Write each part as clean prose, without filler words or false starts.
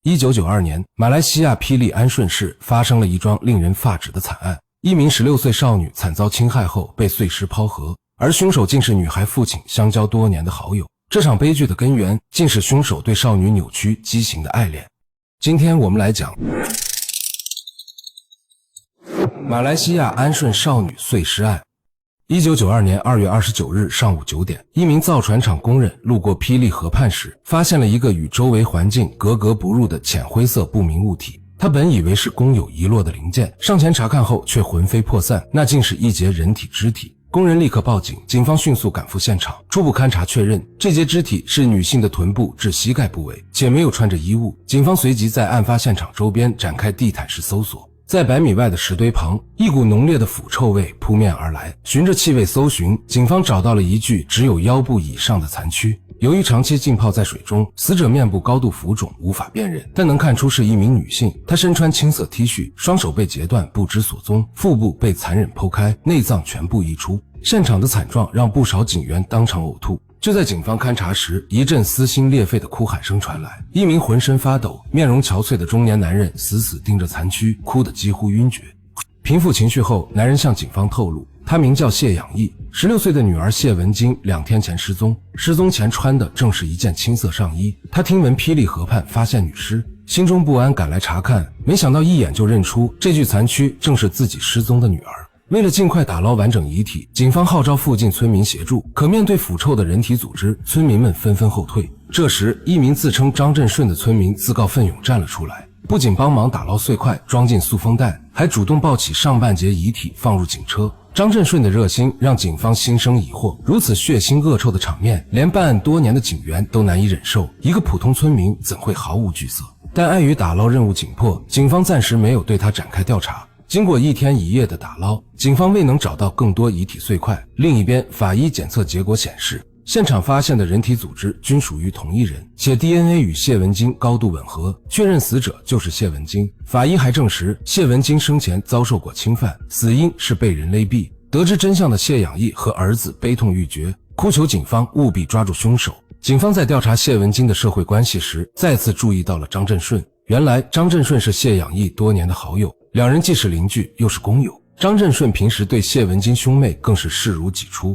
1992年，馬來西亞霹靂安順市發生了一樁令人髮指的慘案，一名16歲少女慘遭侵害後被碎屍拋河，而兇手竟是女孩父親相交多年的好友。這場悲劇的根源竟是兇手對少女扭曲畸形的愛戀。今天我們來講馬來西亞安順少女碎屍案。1992年2月29日上午9點，一名造船廠工人路過霹靂河畔時，發現了一個與周圍環境格格不入的淺灰色不明物體。他本以為是工友遺落的零件，上前查看後卻魂飛魄散，那竟是一截人體肢體。工人立刻報警，警方迅速趕赴現場，初步勘查確認，這截肢體是女性的臀部至膝蓋部位，且沒有穿着衣物。警方隨即在案發現場周邊展開地毯式搜索。在100米外的石堆旁，一股濃烈的腐臭味撲面而來。循着氣味搜尋，警方找到了一具只有腰部以上的殘軀。由於長期浸泡在水中，死者面部高度浮腫，無法辨認，但能看出是一名女性。她身穿青色 T 恤，雙手被截斷不知所蹤，腹部被残忍剖開，內臟全部溢出。現場的慘狀讓不少警員當場嘔吐。就在警方勘查時，一陣撕心裂肺的哭喊聲傳來，一名渾身發抖、面容憔悴的中年男人死死盯着殘軀，哭得幾乎暈厥。平復情緒後，男人向警方透露，他名叫謝養義，16歲的女兒謝文金2天前失蹤，失蹤前穿的正是一件青色上衣。他聽聞霹靂河畔發現女屍，心中不安趕來查看，沒想到一眼就認出這具殘軀正是自己失蹤的女兒。為了盡快打撈完整遺體，警方號召附近村民協助，可面對腐臭的人體組織，村民們紛紛後退。這時，一名自稱張振順的村民自告奮勇站了出來，不僅幫忙打撈碎塊裝進塑封袋，還主動抱起上半截遺體放入警車。張振順的熱心讓警方心生疑惑，如此血腥惡臭的場面，連辦案多年的警員都難以忍受，一個普通村民怎會毫無懼色？但礙於打撈任務緊迫，警方暫時沒有對他展開調查。經過1天1夜的打撈，警方未能找到更多遺體碎塊。另一邊，法醫檢測結果顯示，現場發現的人體組織均屬於同一人，且 DNA 與謝文金高度吻合，確認死者就是謝文金。法醫還證實，謝文金生前遭受過侵犯，死因是被人勒斃。得知真相的謝養義和兒子悲痛欲絕，哭求警方務必抓住兇手。警方在調查謝文金的社會關係時，再次注意到了張振順。原來，張振順是謝養義多年的好友，兩人既是鄰居又是工友。張振順平時對謝文金兄妹更是視如己出。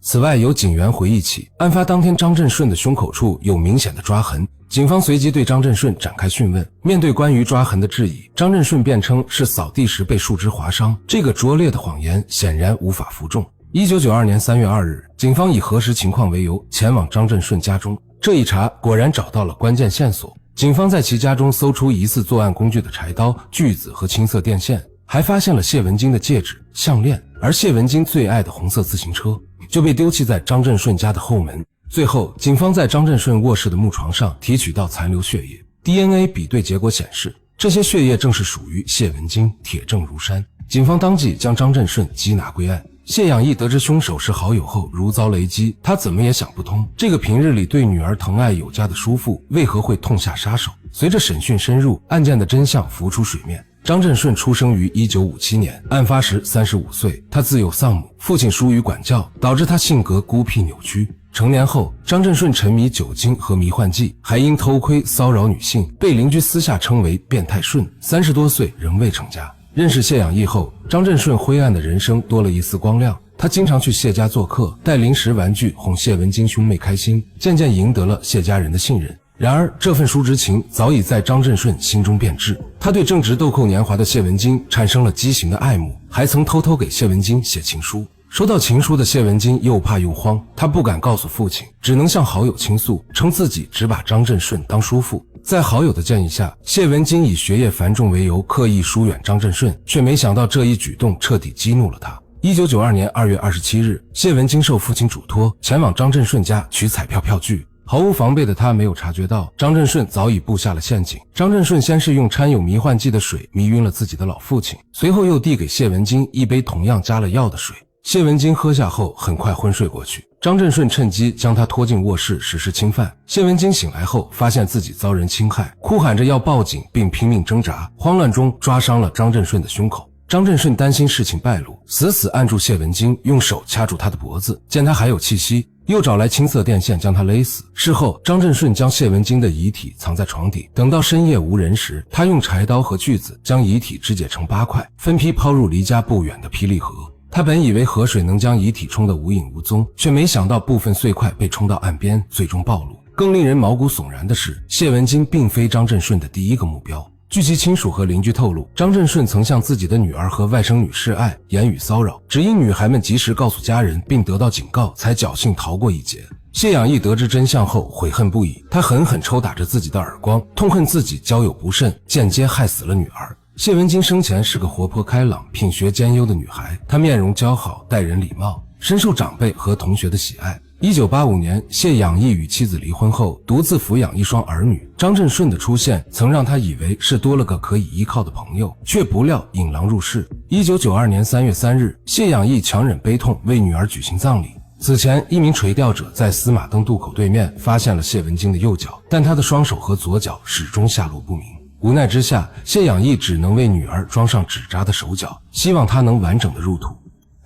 此外，有警員回憶起，案發當天張振順的胸口處有明顯的抓痕，警方隨即對張振順展開訊問。面對關於抓痕的質疑，張振順辯稱是掃地時被樹枝劃傷，這個拙劣的謊言顯然無法服眾。1992年3月2日，警方以核實情況為由前往張振順家中，這一查果然找到了關鍵線索。警方在其家中搜出疑似作案工具的柴刀、鋸子和青色電線，還發現了謝文金的戒指、項鏈，而謝文金最愛的紅色自行車就被丟棄在張振順家的後門。最後，警方在張振順臥室的木床上提取到殘留血液 ，DNA 比對結果顯示，這些血液正是屬於謝文金，鐵證如山。警方當即將張振順緝拿歸案。謝養義得知兇手是好友後如遭雷擊，他怎麼也想不通，這個平日裡對女兒疼愛有加的叔父為何會痛下殺手。隨着審訊深入，案件的真相浮出水面。張振順出生於1957年，案發時35歲，他自幼喪母，父親疏於管教，導致他性格孤僻扭曲。成年後，張振順沉迷酒精和迷幻劑，還因偷窺騷擾女性，被鄰居私下稱為變態順。30多歲仍未成家。認識謝養義後，張振順灰暗的人生多了一絲光亮。他經常去謝家做客，帶零食玩具哄謝文金兄妹開心，漸漸贏得了謝家人的信任。然而，這份叔侄情早已在張振順心中變質。他對正值豆蔻年華的謝文金產生了畸形的愛慕，還曾偷偷給謝文金寫情書。收到情書的謝文金又怕又慌，他不敢告訴父親，只能向好友傾訴，稱自己只把張振順當叔父。在好友的建議下，謝文金以學業繁重為由刻意疏遠張振順，卻沒想到這一舉動徹底激怒了他。1992年2月27日，謝文金受父親囑托前往張振順家取彩票票據。毫無防備的他沒有察覺到張振順早已布下了陷阱。張振順先是用摻有迷幻劑的水迷暈了自己的老父親，隨後又遞給謝文金一杯同樣加了藥的水。謝文金喝下後很快昏睡過去，張振順趁機将他拖進臥室實施侵犯。謝文金醒來後發現自己遭人侵害，哭喊着要報警並拼命掙扎，慌亂中抓傷了張振順的胸口。張振順擔心事情敗露，死死按住謝文金，用手掐住她的脖子，見她還有氣息，又找來青色電線將她勒死。事後，張振順將謝文金的遺體藏在床底，等到深夜無人時，他用柴刀和鋸子將遺體肢解成8塊，分批拋入離家不遠的霹靂河。他本以為河水能將遺體沖得無影無蹤，卻沒想到部分碎塊被沖到岸邊，最終暴露。更令人毛骨悚然的是，謝文金並非張振順的第一個目標。據其親屬和鄰居透露，張振順曾向自己的女兒和外甥女示愛，言語騷擾，只因女孩們及時告訴家人並得到警告，才僥幸逃過一劫。謝養義得知真相後悔恨不已，他狠狠抽打着自己的耳光，痛恨自己交友不慎，間接害死了女兒。謝文金生前是個活潑開朗、品学兼優的女孩，她面容姣好，待人禮貌，深受長輩和同學的喜愛。1985年，謝養義與妻子離婚後，獨自撫養一雙兒女。張振順的出現曾讓他以為是多了個可以依靠的朋友，卻不料引狼入室。1992年3月3日，謝養義強忍悲痛為女兒舉行葬禮。此前，一名垂釣者在司馬登渡口對面發現了謝文金的右腳，但他的双手和左腳始終下落不明。無奈之下，謝養義只能為女兒裝上紙紮的手腳，希望她能完整的入土。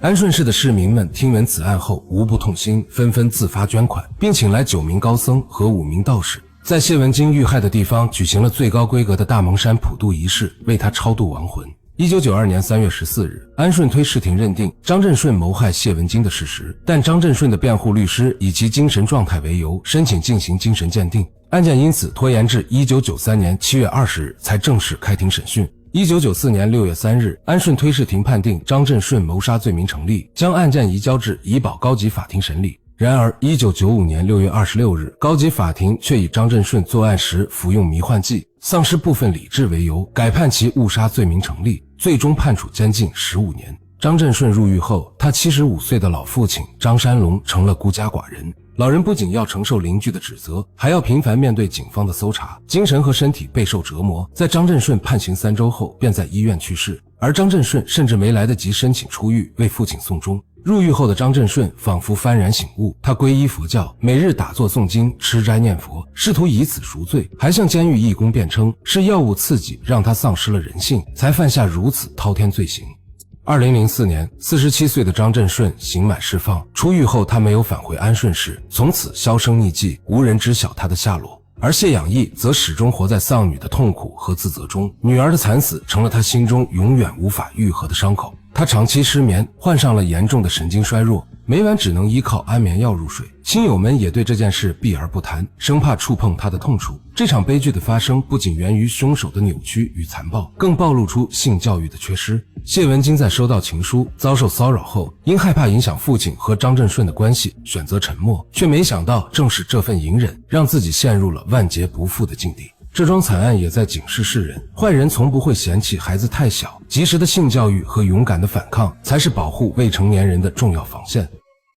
安順市的市民們聽聞此案後無不痛心，紛紛自發捐款，並請來9名高僧和5名道士，在謝文金遇害的地方舉行了最高規格的大蒙山普渡儀式，為他超度亡魂。1992年3月14日，安順推事庭認定張振順謀害謝文金的事實，但張振順的辯護律師以其精神狀態為由，申請進行精神鑑定，案件因此拖延至1993年7月20日才正式開庭審訊。1994年6月3日，安順推事庭判定張振順謀殺罪名成立，將案件移交至怡保高級法庭審理。然而1995年6月26日，高級法庭卻以張振順作案時服用迷幻劑，喪失部分理智為由，改判其誤殺罪名成立，最終判處監禁15年。張振順入獄後，他75歲的老父親張山龍成了孤家寡人。老人不僅要承受鄰居的指責，還要頻繁面對警方的搜查，精神和身體備受折磨。在張振順判刑3周後，便在醫院去世，而張振順甚至沒來得及申請出獄，為父親送終。入獄後的張振順仿佛幡然醒悟，他皈依佛教，每日打坐誦經，吃齋念佛，試圖以此贖罪，還向監獄義工辯稱是藥物刺激讓他喪失了人性，才犯下如此滔天罪行。2004年，47歲的張振順刑滿釋放，出獄後他沒有返回安順市，從此銷聲匿跡，無人知曉他的下落。而謝養義則始終活在喪女的痛苦和自責中，女兒的慘死成了他心中永遠無法癒合的傷口。他長期失眠，患上了嚴重的神經衰弱，每晚只能依靠安眠藥入睡。親友們也對這件事避而不談，生怕觸碰他的痛處。這場悲劇的發生不僅源於兇手的扭曲與殘暴，更暴露出性教育的缺失。謝文金在收到情書、遭受騷擾後，因害怕影響父親和張振順的關係，選擇沉默，卻沒想到正是這份隱忍，讓自己陷入了萬劫不復的境地。這樁慘案也在警示世人，壞人從不會嫌棄孩子太小，及時的性教育和勇敢的反抗才是保護未成年人的重要防線。